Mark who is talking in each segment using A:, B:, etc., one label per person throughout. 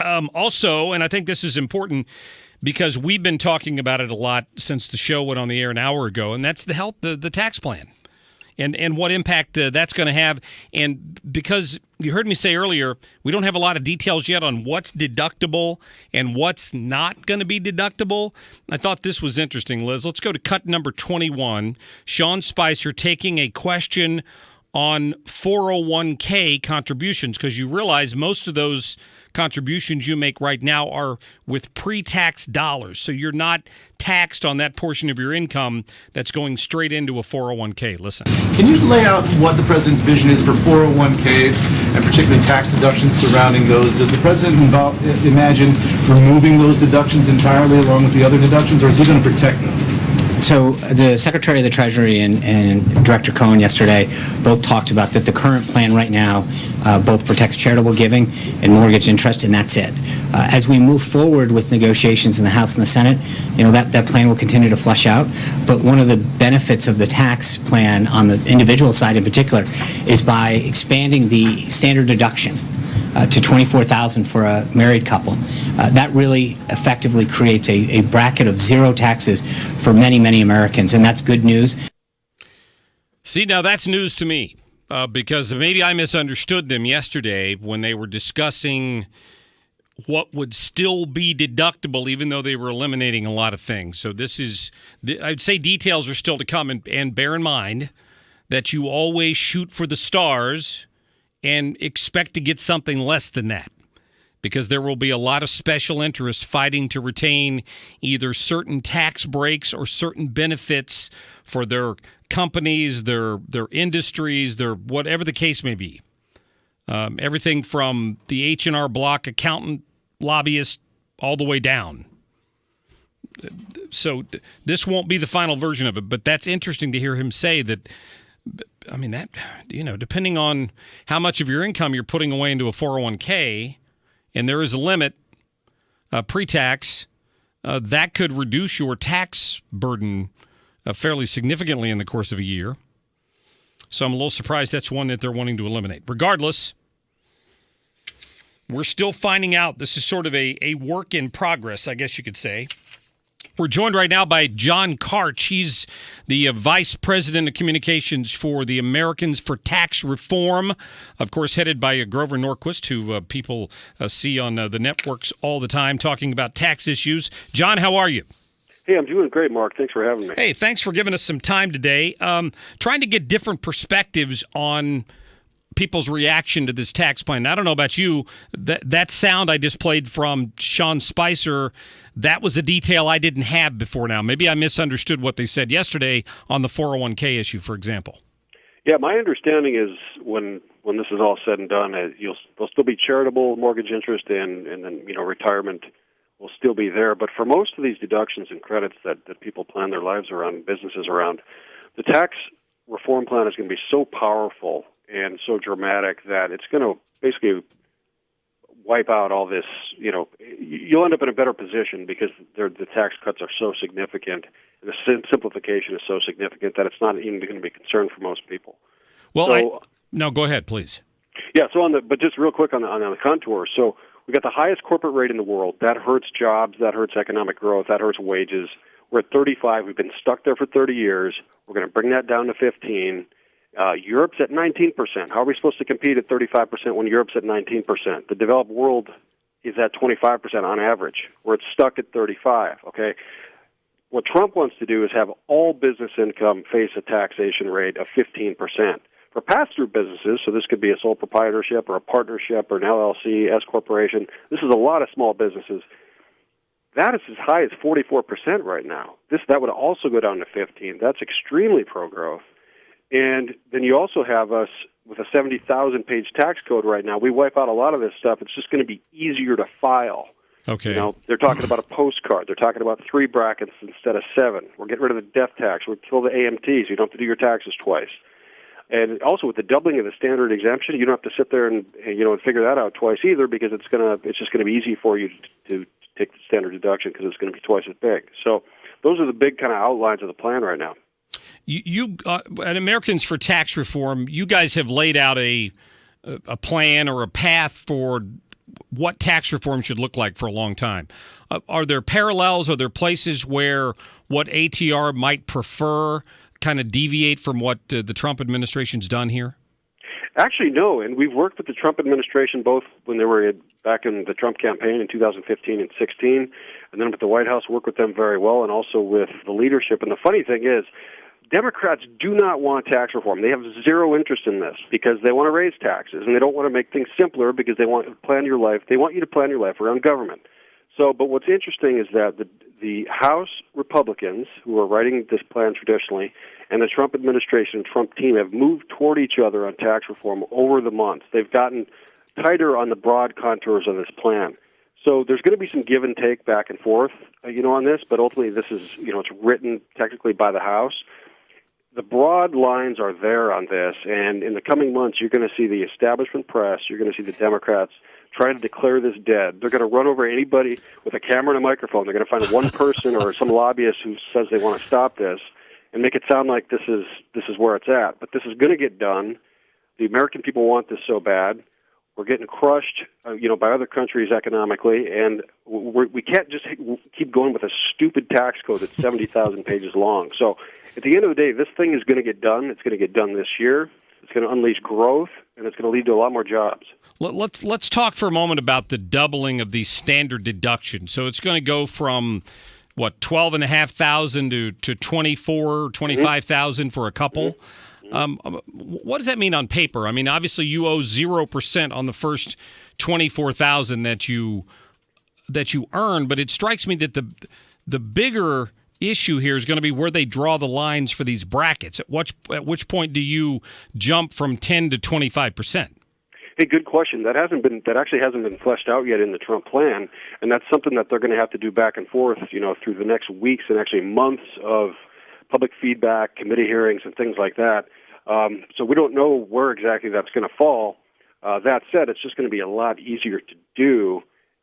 A: Also, and I think this is important because we've been talking about it a lot since the show went on the air an hour ago, and that's the tax plan. And what impact that's going to have. And because you heard me say earlier, we don't have a lot of details yet on what's deductible and what's not going to be deductible. I thought this was interesting, Liz. Let's go to cut number 21. Sean Spicer taking a question on 401k contributions, because you realize most of those contributions you make right now are with pre-tax dollars. So you're not taxed on that portion of your income that's going straight into a 401k. Listen.
B: Can you lay out what the president's vision is for 401ks and particularly tax deductions surrounding those? Does the president imagine removing those deductions entirely along with the other deductions, or is he going to protect those?
C: So the Secretary of the Treasury and Director Cohen yesterday both talked about that the current plan right now both protects charitable giving and mortgage interest, and that's it. As we move forward with negotiations in the House and the Senate, that plan will continue to flush out. But one of the benefits of the tax plan on the individual side in particular is by expanding the standard deduction to $24,000 for a married couple. That really effectively creates a bracket of zero taxes for many, many Americans, and that's good news.
A: See, now that's news to me, because maybe I misunderstood them yesterday when they were discussing what would still be deductible, even though they were eliminating a lot of things. So this is, I'd say details are still to come, and bear in mind that you always shoot for the stars and expect to get something less than that, because there will be a lot of special interests fighting to retain either certain tax breaks or certain benefits for their companies, their industries, their whatever the case may be. Everything from the H&R Block accountant lobbyist all the way down. So this won't be the final version of it, but that's interesting to hear him say that. I mean, that, depending on how much of your income you're putting away into a 401k, and there is a limit, pre-tax, that could reduce your tax burden fairly significantly in the course of a year. So I'm a little surprised that's one that they're wanting to eliminate. Regardless, we're still finding out. This is sort of a work in progress, I guess you could say. We're joined right now by John Kartch. He's the Vice President of Communications for the Americans for Tax Reform, of course, headed by Grover Norquist, who people see on the networks all the time talking about tax issues. John, how are you?
D: Hey, I'm doing great, Mark. Thanks for having me.
A: Hey, thanks for giving us some time today. Trying to get different perspectives on people's reaction to this tax plan. I don't know about you. That sound I just played from Sean Spicer, that was a detail I didn't have before now. Maybe I misunderstood what they said yesterday on the 401k issue, for example.
D: Yeah, my understanding is when this is all said and done, there'll still be charitable mortgage interest and then retirement will still be there. But for most of these deductions and credits that people plan their lives around, businesses around, the tax reform plan is going to be so powerful and so dramatic that it's going to basically wipe out all this. You'll end up in a better position because the tax cuts are so significant. The simplification is so significant that it's not even going to be a concern for most people.
A: Well, no, go ahead, please.
D: Yeah. So but just real quick on the contour. So we got the highest corporate rate in the world. That hurts jobs. That hurts economic growth. That hurts wages. We're at 35. We've been stuck there for 30 years. We're going to bring that down to 15. Europe's at 19%. How are we supposed to compete at 35% when Europe's at 19%? The developed world is at 25% on average. We're stuck at 35, okay? What Trump wants to do is have all business income face a taxation rate of 15%. For pass-through businesses, so this could be a sole proprietorship or a partnership or an LLC, S corporation, this is a lot of small businesses. That is as high as 44% right now. That would also go down to 15. That's extremely pro-growth. And then you also have us with a 70,000-page tax code right now. We wipe out a lot of this stuff. It's just going to be easier to file.
A: Okay.
D: They're talking about a postcard. They're talking about 3 brackets instead of 7. We're getting rid of the death tax. We're kill the AMTs. You don't have to do your taxes twice. And also with the doubling of the standard exemption, you don't have to sit there and figure that out twice either, because it's just going to be easy for you to take the standard deduction because it's going to be twice as big. So those are the big kind of outlines of the plan right now.
A: You at Americans for Tax Reform, you guys have laid out a plan or a path for what tax reform should look like for a long time. Are there parallels? Are there places where what ATR might prefer kind of deviate from what the Trump administration's done here?
D: Actually, no, and we've worked with the Trump administration both when they were back in the Trump campaign in 2015 and 16, and then with the White House, worked with them very well, and also with the leadership. And the funny thing is, Democrats do not want tax reform. They have zero interest in this because they want to raise taxes, and they don't want to make things simpler because they want to plan your life. They want you to plan your life around government. So, but what's interesting is that the House Republicans, who are writing this plan traditionally, and the Trump administration and Trump team have moved toward each other on tax reform over the months. They've gotten tighter on the broad contours of this plan. So there's going to be some give and take back and forth, on this, but ultimately this is, it's written technically by the House. The broad lines are there on this, and in the coming months, you're going to see the establishment press, you're going to see the Democrats try to declare this dead. They're going to run over anybody with a camera and a microphone. They're going to find one person or some lobbyist who says they want to stop this and make it sound like this is where it's at. But this is going to get done. The American people want this so bad. We're getting crushed, by other countries economically, and we can't just keep going with a stupid tax code that's 70,000 pages long. So at the end of the day, this thing is going to get done. It's going to get done this year. It's going to unleash growth, and it's going to lead to a lot more jobs.
A: Let's talk for a moment about the doubling of these standard deductions. So it's going to go from what, 12,500 to 24, 25,000 for a couple. What does that mean on paper? I mean, obviously you owe 0% on the first 24,000 that you earn, but it strikes me that the bigger issue here is going to be where they draw the lines for these brackets. At which point do you jump from 10 to 25%?
D: Hey, good question. That actually hasn't been fleshed out yet in the Trump plan, and that's something that they're going to have to do back and forth, through the next weeks and actually months of public feedback, committee hearings, and things like that. So we don't know where exactly that's going to fall. That said, it's just going to be a lot easier to do,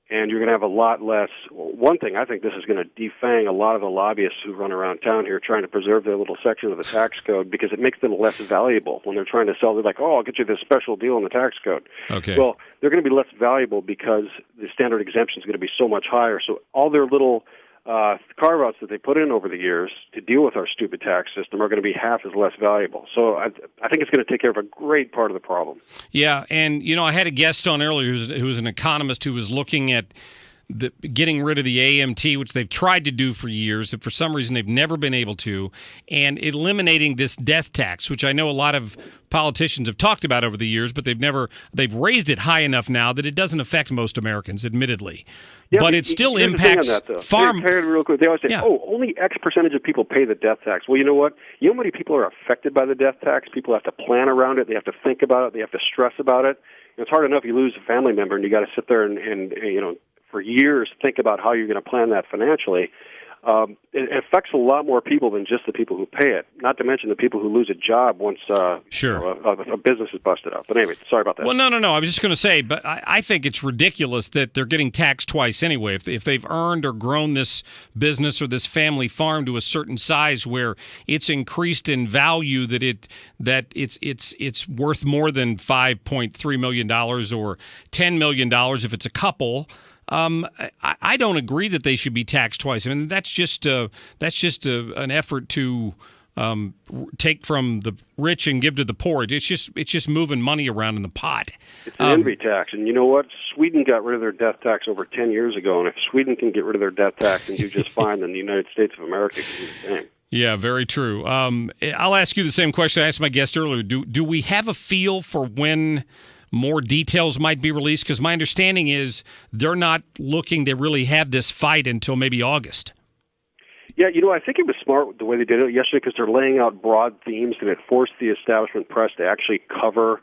D: and you're going to have a lot less. One thing, I think this is going to defang a lot of the lobbyists who run around town here trying to preserve their little section of the tax code because it makes them less valuable when they're trying to sell. They're like, oh, I'll get you this special deal in the tax code.
A: Okay.
D: Well, they're going to be less valuable because the standard exemption is going to be so much higher. So all their little carve-outs that they put in over the years to deal with our stupid tax system are going to be half as less valuable. So I think it's going to take care of a great part of the problem.
A: Yeah, and I had a guest on earlier who was an economist who was looking at getting rid of the AMT, which they've tried to do for years, and for some reason they've never been able to, and eliminating this death tax, which I know a lot of politicians have talked about over the years, but they've raised it high enough now that it doesn't affect most Americans, admittedly.
D: Yeah,
A: but it still impacts farm.
D: Real quick. They always say, only X percentage of people pay the death tax. Well, you know what? You know how many people are affected by the death tax? People have to plan around it. They have to think about it. They have to stress about it. It's hard enough you lose a family member and you got to sit there and for years think about how you're going to plan that financially. It affects a lot more people than just the people who pay it, not to mention the people who lose a job once a business is busted up. But anyway, sorry about that.
A: Well, no. I was just going to say, but I think it's ridiculous that they're getting taxed twice anyway. If they've earned or grown this business or this family farm to a certain size where it's increased in value, that it's worth more than $5.3 million or $10 million if it's a couple. I don't agree that they should be taxed twice. I mean, that's just an effort to take from the rich and give to the poor. It's just moving money around in the pot.
D: It's an envy tax, and you know what? Sweden got rid of their death tax over 10 years ago, and if Sweden can get rid of their death tax and do just fine, then the United States of America can do the same.
A: Yeah, very true. I'll ask you the same question I asked my guest earlier. Do we have a feel for when more details might be released? Because my understanding is they're not looking to really have this fight until maybe August.
D: Yeah, I think it was smart the way they did it yesterday because they're laying out broad themes and it forced the establishment press to actually cover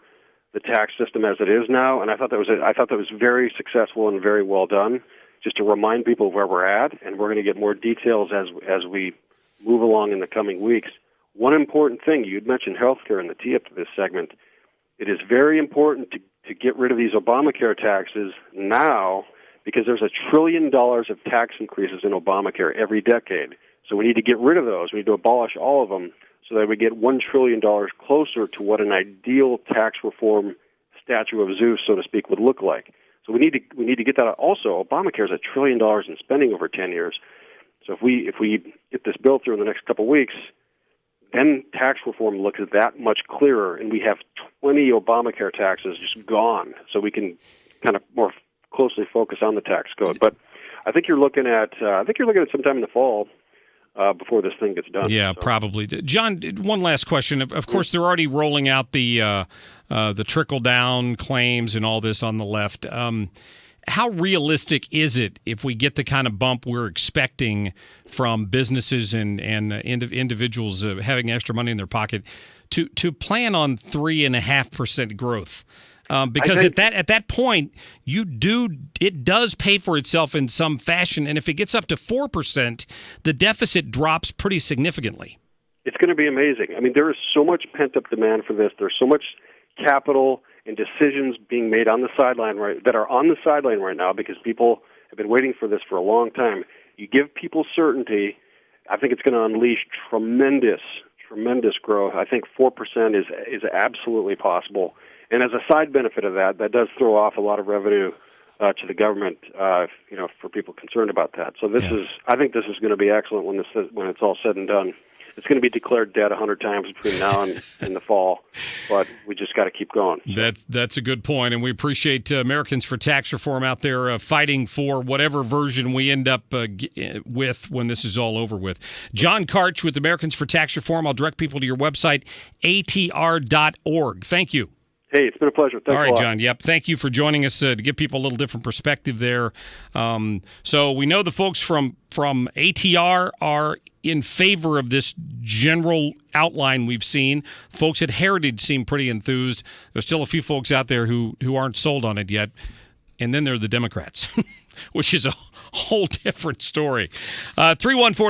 D: the tax system as it is now. And I thought that was very successful and very well done, just to remind people of where we're at. And we're going to get more details as we move along in the coming weeks. One important thing, you'd mentioned healthcare in the tee-up to this segment. It is very important to get rid of these Obamacare taxes now because there's $1 trillion of tax increases in Obamacare every decade. So we need to get rid of those. We need to abolish all of them so that we get $1 trillion closer to what an ideal tax reform statue of Zeus, so to speak, would look like. So So we need to get that out. Also, Obamacare is $1 trillion in spending over 10 years. So if we get this bill through in the next couple of weeks, then tax reform looks that much clearer, and we have 20 Obamacare taxes just gone, so we can kind of more closely focus on the tax code. But I think you're looking at sometime in the fall before this thing gets done.
A: Yeah, so. Probably. John, one last question. Of course, they're already rolling out the trickle down claims and all this on the left. How realistic is it if we get the kind of bump we're expecting from businesses and individuals having extra money in their pocket to plan on 3.5% growth? Because at that point, it does pay for itself in some fashion, and if it gets up to 4%, the deficit drops pretty significantly.
D: It's going to be amazing. I mean, there is so much pent-up demand for this. There's so much capital and decisions being made on the sideline that are on the sideline right now because people have been waiting for this for a long time. You give people certainty, I think it's going to unleash tremendous growth. I think 4% is absolutely possible. And as a side benefit of that does throw off a lot of revenue to the government, for people concerned about that. So I think this is going to be excellent when it's all said and done. It's going to be declared dead 100 times between now and the fall, but we just got to keep going. So.
A: That's a good point, and we appreciate Americans for Tax Reform out there fighting for whatever version we end up with when this is all over with. John Kartch with Americans for Tax Reform. I'll direct people to your website, atr.org. Thank you.
D: Hey, it's been a pleasure. Thanks
A: all right,
D: a lot.
A: John. Yep. Thank you for joining us to give people a little different perspective there. So we know the folks from ATR are in favor of this general outline we've seen. Folks at Heritage seem pretty enthused. There's still a few folks out there who aren't sold on it yet. And then there are the Democrats, which is a whole different story. 314